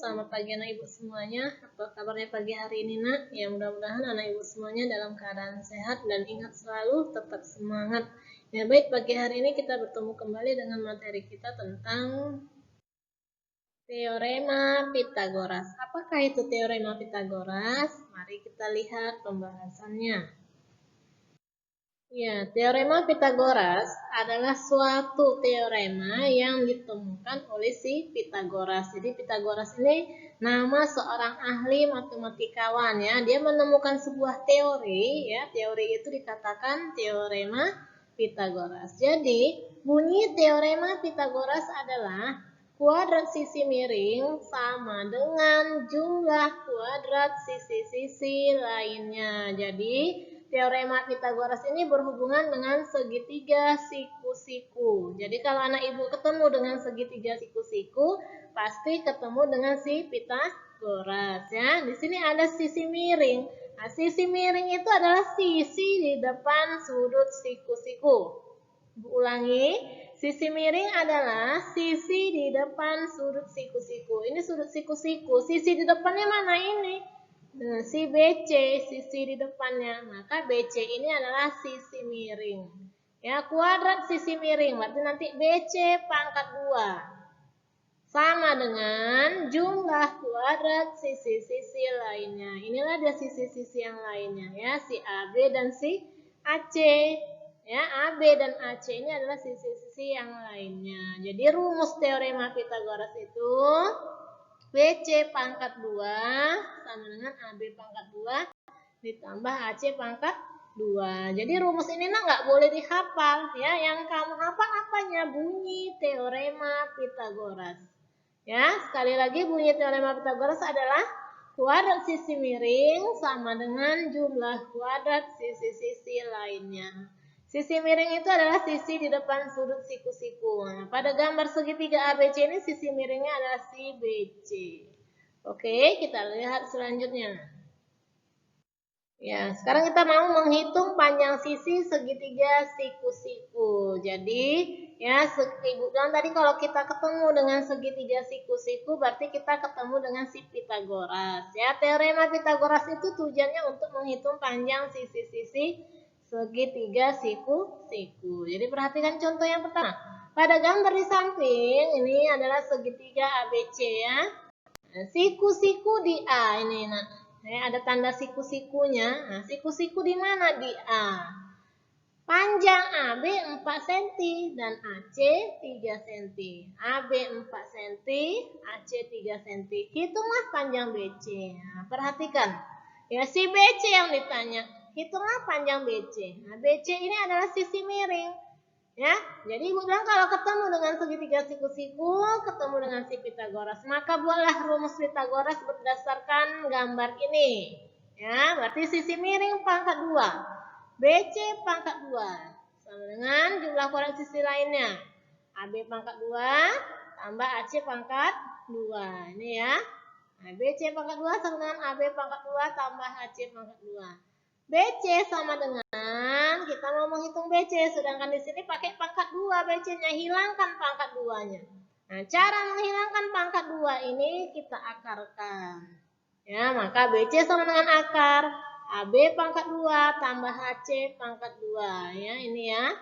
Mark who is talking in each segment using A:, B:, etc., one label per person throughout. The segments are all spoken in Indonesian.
A: selamat pagi anak ibu semuanya. Apa kabarnya pagi hari ini nak? Ya mudah-mudahan anak ibu semuanya dalam keadaan sehat dan ingat selalu tetap semangat. Ya baik, pagi hari ini kita bertemu kembali dengan materi kita tentang teorema Pitagoras. Apakah itu teorema Pitagoras? Mari kita lihat pembahasannya. Ya, teorema Pitagoras adalah suatu teorema yang ditemukan oleh si Pitagoras. Jadi Pitagoras ini nama seorang ahli matematikawan ya. Dia menemukan sebuah teori ya. Teori itu dikatakan teorema Pitagoras. Jadi bunyi teorema Pitagoras adalah kuadrat sisi miring sama dengan jumlah kuadrat sisi-sisi lainnya. Jadi teorema Pitagoras ini berhubungan dengan segitiga siku-siku. Jadi kalau anak ibu ketemu dengan segitiga siku-siku, pasti ketemu dengan si Pitagoras ya. Di sini ada sisi miring. Nah, sisi miring itu adalah sisi di depan sudut siku-siku. Ulangi, sisi miring adalah sisi di depan sudut siku-siku. Ini sudut siku-siku. Sisi di depannya mana ini? Nah, si BC, sisi di depannya. Maka BC ini adalah sisi miring. Ya, kuadrat sisi miring. Berarti nanti BC pangkat 2. Sama dengan jumlah kuadrat sisi-sisi lainnya. Inilah dia sisi-sisi yang lainnya. Ya, si AB dan si AC. Ya, AB dan AC ini adalah sisi-sisi yang lainnya. Jadi rumus teorema Pitagoras itu BC pangkat 2 sama dengan AB pangkat 2 ditambah AC pangkat 2. Jadi rumus ini nggak boleh dihafal ya. Yang kamu hafal apanya? Bunyi teorema Pitagoras. Ya, sekali lagi bunyi teorema Pitagoras adalah kuadrat sisi miring sama dengan jumlah kuadrat sisi-sisi lainnya. Sisi miring itu adalah sisi di depan sudut siku-siku. Nah, pada gambar segitiga ABC ini sisi miringnya adalah si BC. Oke, kita lihat selanjutnya. Ya, sekarang kita mau menghitung panjang sisi segitiga siku-siku. Jadi, ya, ibu bilang tadi kalau kita ketemu dengan segitiga siku-siku, berarti kita ketemu dengan si Pitagoras. Ya, teorema Pitagoras itu tujuannya untuk menghitung panjang sisi-sisi segitiga siku-siku. Jadi perhatikan contoh yang pertama. Pada gambar di samping ini adalah segitiga ABC ya. Nah, siku-siku di A ini nak. Ada tanda siku-sikunya. Nah, siku-siku di mana? Di A. Panjang AB 4 cm dan AC 3 cm. AB 4 cm, AC 3 cm. Hitunglah panjang BC. Nah, perhatikan. Ya, si BC yang ditanya. Hitunglah panjang BC. Nah, BC ini adalah sisi miring. Ya, jadi ibu bilang kalau ketemu dengan segitiga siku-siku, ketemu dengan si Pitagoras, maka buatlah rumus Pitagoras berdasarkan gambar ini. Ya, berarti sisi miring pangkat 2, BC pangkat 2, sama dengan jumlah kuadrat sisi lainnya. AB pangkat 2 tambah AC pangkat 2. Ini ya. Nah, BC pangkat 2 sama dengan AB pangkat 2 tambah AC pangkat 2. BC sama dengan, kita mau menghitung BC, sedangkan di sini pakai pangkat 2 BC-nya, hilangkan pangkat 2-nya. Nah, cara menghilangkan pangkat 2 ini kita akarkan. Ya, maka BC sama dengan akar AB pangkat 2 tambah AC pangkat 2. Ya, ini ya.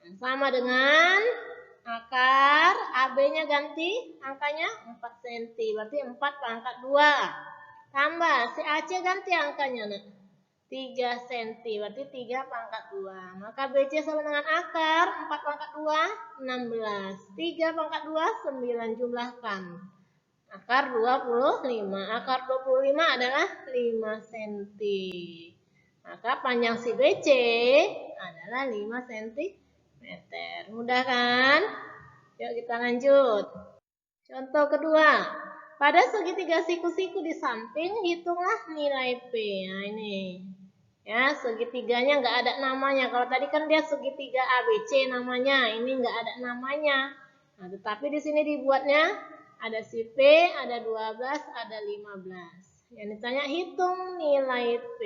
A: Nah, sama dengan akar AB-nya ganti angkanya 4 cm, berarti 4 pangkat 2. Tambah si AC ganti angkanya, nah. 3 cm, berarti 3 pangkat 2. Maka BC sama dengan akar 4 pangkat 2, 16. 3 pangkat 2, 9. Jumlahkan. Akar 25. Akar 25 adalah 5 cm. Maka panjang si BC adalah 5 cm. Mudah kan? Yuk kita lanjut. Contoh kedua. Pada segitiga siku-siku di samping, hitunglah nilai P. Nah, ini. Ya, segitiganya nggak ada namanya. Kalau tadi kan dia segitiga ABC namanya. Ini nggak ada namanya. Nah, tetapi di sini dibuatnya ada si P, ada 12, ada 15. Yang ditanya hitung nilai P.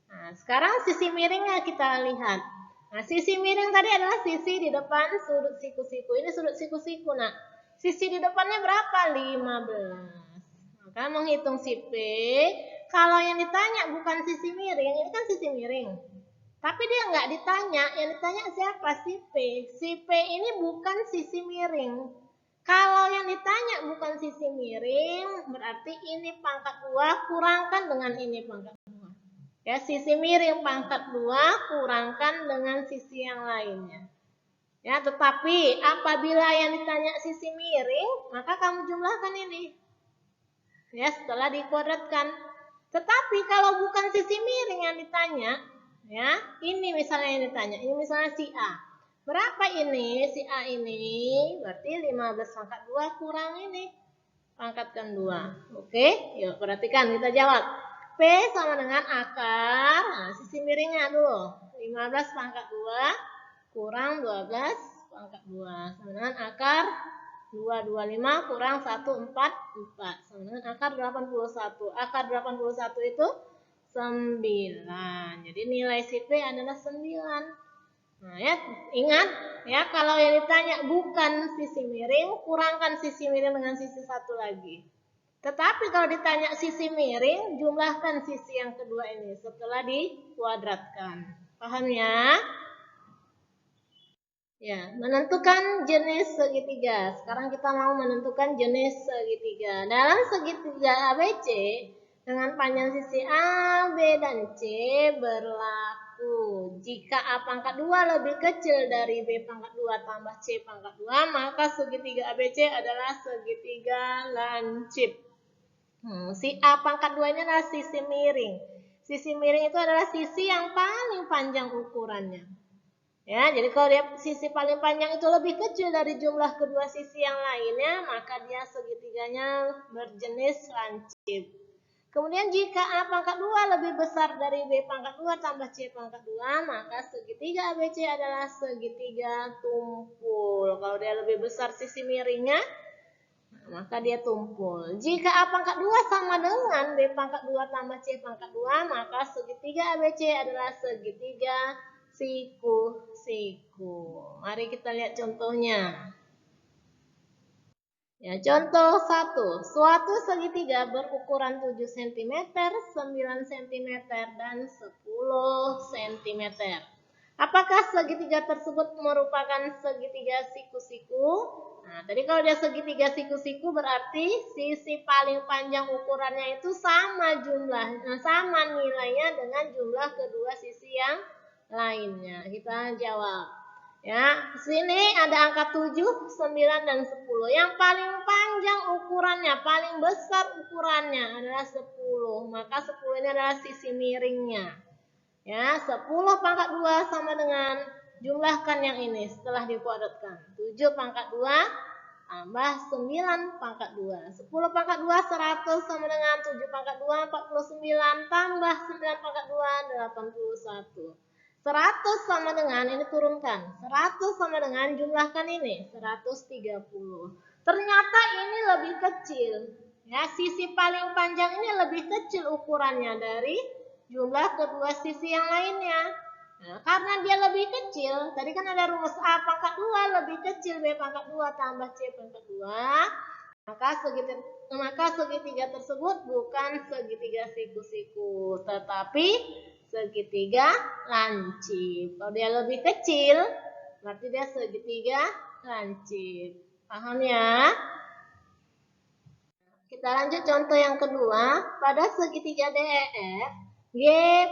A: Nah, sekarang sisi miringnya kita lihat. Nah, sisi miring tadi adalah sisi di depan sudut siku-siku. Ini sudut siku-siku, nak. Sisi di depannya berapa? 15. Maka menghitung si P, kalau yang ditanya bukan sisi miring, ini kan sisi miring. Tapi dia nggak ditanya, yang ditanya siapa? Si P. Si P ini bukan sisi miring. Kalau yang ditanya bukan sisi miring, berarti ini pangkat 2 kurangkan dengan ini pangkat 2. Ya, sisi miring pangkat 2 kurangkan dengan sisi yang lainnya. Ya, tetapi apabila yang ditanya sisi miring, maka kamu jumlahkan ini. Ya, setelah dikuadratkan. Tetapi kalau bukan sisi miring yang ditanya, ya, ini misalnya yang ditanya, ini misalnya si A. Berapa ini? Si A ini berarti 15 pangkat 2 kurang ini. Pangkatkan 2. Oke, yuk perhatikan, kita jawab. P sama dengan akar, nah, sisi miringnya dulu. 15 pangkat 2 kurang 12 pangkat 2. Sama dengan akar 225 kurang 144 sama dengan akar 81. Akar 81 itu 9. Jadi nilai si P adalah 9. Nah, ya, ingat ya, kalau yang ditanya bukan sisi miring, kurangkan sisi miring dengan sisi satu lagi. Tetapi kalau ditanya sisi miring, jumlahkan sisi yang kedua ini setelah dikuadratkan. Paham ya? Ya, menentukan jenis segitiga. Sekarang kita mau menentukan jenis segitiga. Dalam segitiga ABC, dengan panjang sisi A, B, dan C berlaku. Jika A pangkat 2 lebih kecil dari B pangkat 2 tambah C pangkat 2, maka segitiga ABC adalah segitiga lancip. Si A pangkat 2 ini adalah sisi miring. Sisi miring itu adalah sisi yang paling panjang ukurannya. Ya, jadi kalau dia sisi paling panjang itu lebih kecil dari jumlah kedua sisi yang lainnya, maka dia segitiganya berjenis lancip. Kemudian jika A pangkat 2 lebih besar dari B pangkat 2 tambah C pangkat 2, maka segitiga ABC adalah segitiga tumpul. Kalau dia lebih besar sisi miringnya, maka dia tumpul. Jika A pangkat 2 sama dengan B pangkat 2 tambah C pangkat 2, maka segitiga ABC adalah segitiga siku-siku. Mari kita lihat contohnya. Ya, contoh 1. Suatu segitiga berukuran 7 cm, 9 cm, dan 10 cm. Apakah segitiga tersebut merupakan segitiga siku-siku? Nah, tadi kalau dia segitiga siku-siku berarti sisi paling panjang ukurannya itu sama nilainya dengan jumlah kedua sisi yang lainnya. Kita jawab. Ya, sini ada angka 7, 9, dan 10. Yang paling panjang ukurannya, paling besar ukurannya adalah 10. Maka 10 ini adalah sisi miringnya. Ya, 10 pangkat 2 sama dengan, jumlahkan yang ini setelah dikuadratkan. 7 pangkat 2 tambah 9 pangkat 2. 10 pangkat 2 100 sama dengan 7 pangkat 2 49 tambah 9 pangkat 2 81. 100 sama dengan, ini turunkan. 100 sama dengan, jumlahkan ini 130. Ternyata ini lebih kecil. Ya, sisi paling panjang ini lebih kecil ukurannya dari jumlah kedua sisi yang lainnya. Nah, karena dia lebih kecil, tadi kan ada rumus A pangkat 2 lebih kecil B pangkat 2 tambah C pangkat 2, maka segitiga tersebut bukan segitiga siku-siku, tetapi segitiga lancip. Kalau dia lebih kecil, berarti dia segitiga lancip. Paham ya? Kita lanjut contoh yang kedua. Pada segitiga DEF, G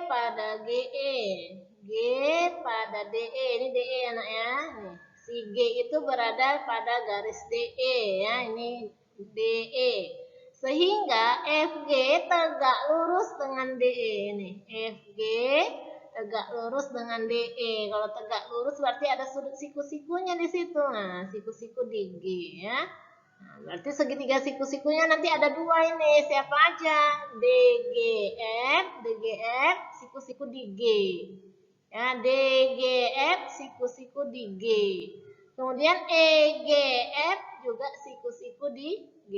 A: pada GE, G pada DE. Ini DE anak ya. Nih, si G itu berada pada garis DE ya. Ini DE. Sehingga FG tegak lurus dengan DE nih. FG tegak lurus dengan DE. Kalau tegak lurus berarti ada sudut siku-sikunya di situ. Nah, siku-siku di G ya. Nah, berarti segitiga siku-sikunya nanti ada dua ini. Siapa aja? DGF, siku-siku di G. Ya, DGF, siku-siku di G. Kemudian EGF juga siku-siku di G.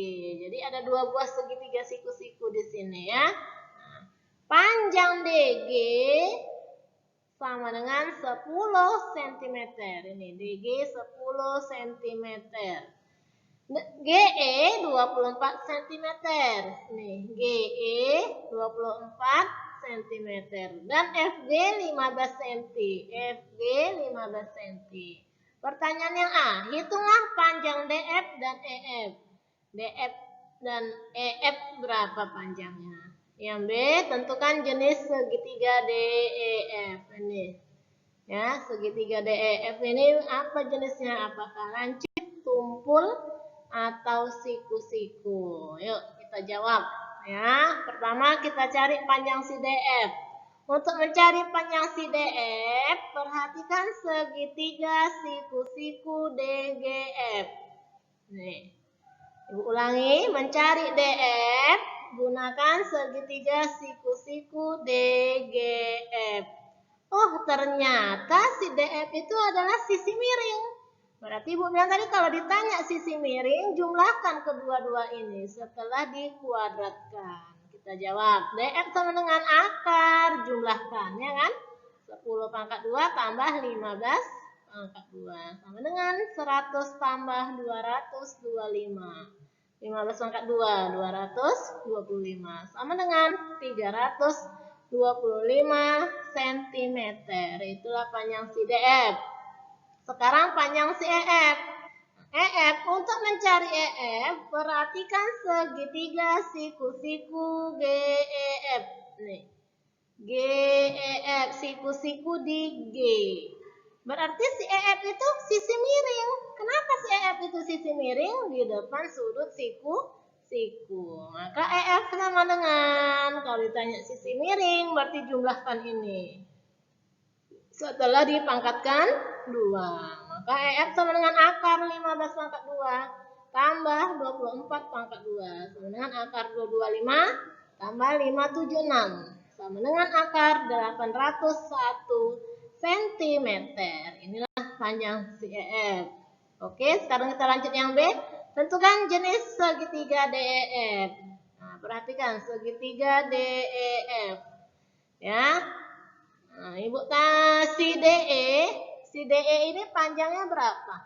A: Jadi ada dua buah segitiga siku-siku di sini ya. Nah, panjang DG sama dengan 10 cm. Ini DG 10 cm. GE 24 cm. Nih, GE 24 cm dan FG 15 cm. FG 15 cm. Pertanyaan yang A, hitunglah panjang DF dan EF. DF dan EF berapa panjangnya? Yang B, tentukan jenis segitiga DEF. Ini ya, segitiga DEF ini apa jenisnya? Apakah lancip, tumpul, atau siku-siku? Yuk kita jawab ya. Pertama kita cari panjang si DF. Untuk mencari panjang si DF, perhatikan segitiga siku-siku DGF. Nih, Ibu ulangi, mencari DF, gunakan segitiga siku-siku DGF. Oh, ternyata si DF itu adalah sisi miring. Berarti Ibu bilang tadi kalau ditanya sisi miring, jumlahkan kedua-dua ini setelah dikuadratkan. Kita jawab, DF sama dengan akar, jumlahkan, ya kan? 10 pangkat 2 tambah 15 pangkat 2 sama dengan 100 tambah 225. 15 pangkat 2, 225 sama dengan 325 cm. Itulah panjang si DF. Sekarang panjang si EF. EF, untuk mencari EF, perhatikan segitiga siku-siku GEF. Nih, GEF, siku-siku di G. Berarti si EF itu sisi miring. Kenapa si EF itu sisi miring? Di depan sudut siku. Maka EF sama dengan, kalau ditanya sisi miring, berarti jumlahkan ini. Setelah dipangkatkan 2. Maka EF sama dengan akar 15 pangkat 2 tambah 24 pangkat 2. Sama dengan akar 225 tambah 576. Sama dengan akar 801 cm. Inilah panjang si EF. Oke, sekarang kita lanjut yang B. Tentukan jenis segitiga DEF. Nah, perhatikan segitiga DEF. Ya. Nah, Ibu kasih si DE ini panjangnya berapa?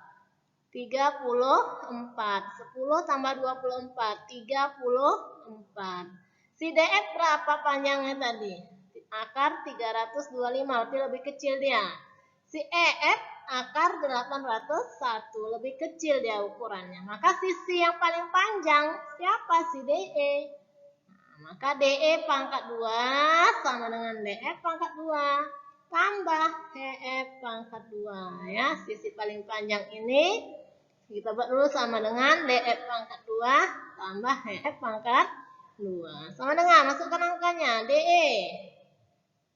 A: 34. 10 tambah 24, 34. Si DF berapa panjangnya tadi? Akar 325, berarti lebih kecil dia. Si EF akar 801, lebih kecil dia ukurannya. Maka sisi yang paling panjang siapa? Si DE. Maka DE pangkat 2 sama dengan DF pangkat 2 tambah EF pangkat 2 ya. Sisi paling panjang ini kita buat dulu sama dengan DF pangkat 2 tambah EF pangkat 2. Sama dengan, masukkan angkanya, DE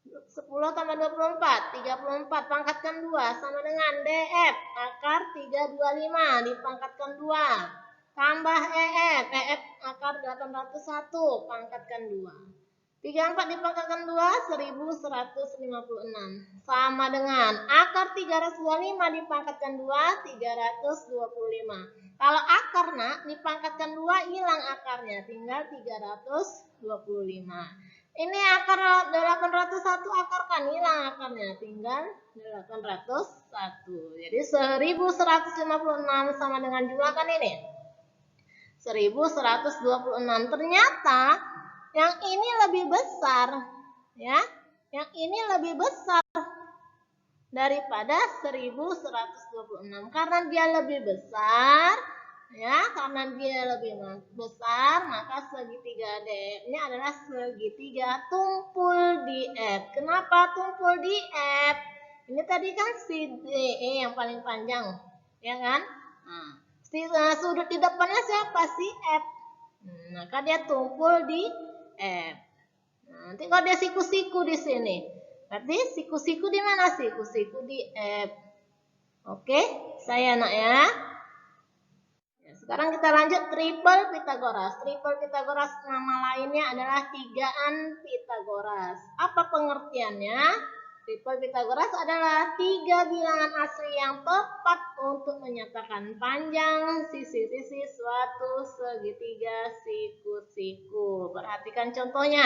A: 10 tambah 24, 34 pangkatkan 2 sama dengan DF akar 325 dipangkatkan 2. Tambah EF akar 801, pangkatkan 2. 34 dipangkatkan 2, 1156. Sama dengan akar 325 dipangkatkan 2, 325. Kalau akar nak, dipangkatkan 2, hilang akarnya, tinggal 325. Ini akar 801 akar kan, hilang akarnya, tinggal 801. Jadi 1156 sama dengan jumlahkan ini. 1126. Ternyata yang ini lebih besar ya. Yang ini lebih besar daripada 1126 karena dia lebih besar ya, karena dia lebih besar maka segitiga DF ini adalah segitiga tumpul di F. Kenapa tumpul di F? Ini tadi kan si DE yang paling panjang ya kan? Nah, sudut di depannya siapa? Si F. Maka dia tumpul di F. Nanti kalau dia siku-siku di sini, berarti siku-siku di mana? Siku-siku di F. Oke, saya nak ya. Sekarang kita lanjut triple Pitagoras. Triple Pitagoras nama lainnya adalah tigaan Pitagoras. Apa pengertiannya? Triple Pitagoras adalah 3 bilangan asli yang tepat untuk menyatakan panjang sisi-sisi suatu segitiga siku-siku. Perhatikan contohnya.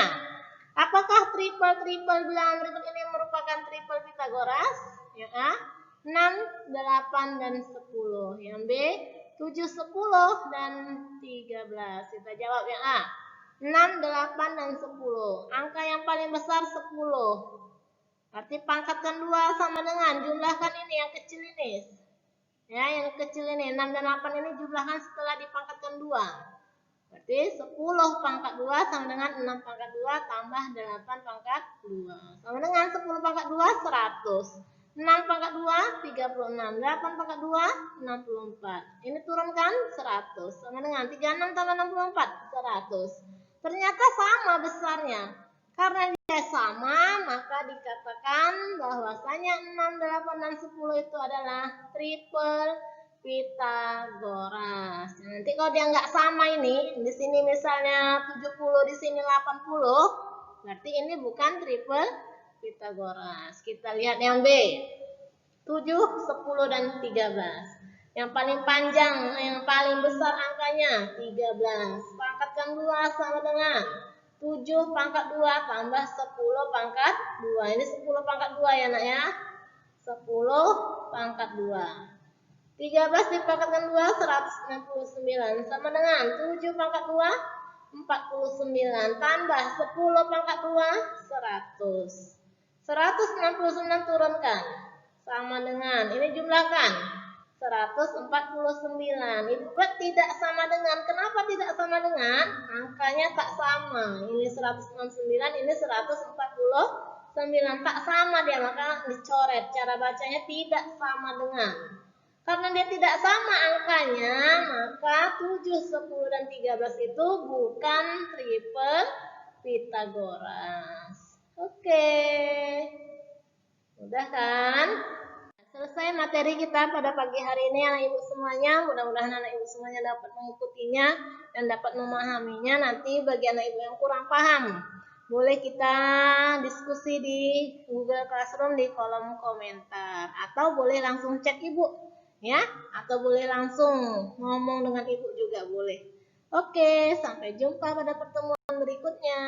A: Apakah triple bilangan berikut ini merupakan triple Pitagoras? Ya, 6, 8, dan 10. Yang B, 7, 10, dan 13. Kita jawab yang A. 6, 8, dan 10. Angka yang paling besar 10. Berarti pangkatkan 2 sama dengan jumlahkan ini yang kecil ini. Ya, yang kecil ini 6 dan 8 ini jumlahkan setelah dipangkatkan 2. Berarti 10 pangkat 2 sama dengan 6 pangkat 2 tambah 8 pangkat 2. Sama dengan 10 pangkat 2 100. 6 pangkat 2 36. 8 pangkat 2 64. Ini turunkan 100. Sama dengan 36 tambah 64 100. Ternyata sama besarnya. Karena dia sama, maka dikatakan bahwasanya 6, 8, dan 10 itu adalah triple Pitagoras. Nanti kalau dia nggak sama ini, di sini misalnya 70, di sini 80, berarti ini bukan triple Pitagoras. Kita lihat yang B. 7, 10, dan 13. Yang paling panjang, yang paling besar angkanya 13. Pangkatkan 2 sama dengan 7 pangkat 2 tambah 10 pangkat 2. Ini 10 pangkat 2 ya nak ya. 10 pangkat 2. 13 dipangkatkan 2 169 sama dengan 7 pangkat 2 49 tambah 10 pangkat 2 100. 169 turunkan sama dengan ini jumlahkan 149. Itu tidak sama dengan, kenapa tidak sama dengan? Angkanya tak sama. Ini 169, ini 149. Tak sama dia, maka dicoret. Cara bacanya tidak sama dengan. Karena dia tidak sama angkanya, maka 7, 10, dan 13 itu bukan triple Pitagoras. Oke. Mudah kan? Selesai materi kita pada pagi hari ini anak ibu semuanya. Mudah-mudahan anak ibu semuanya dapat mengikutinya dan dapat memahaminya. Nanti bagi anak ibu yang kurang paham, boleh kita diskusi di Google Classroom di kolom komentar. Atau boleh langsung chat ibu, ya. Atau boleh langsung ngomong dengan ibu juga boleh. Oke, sampai jumpa pada pertemuan berikutnya.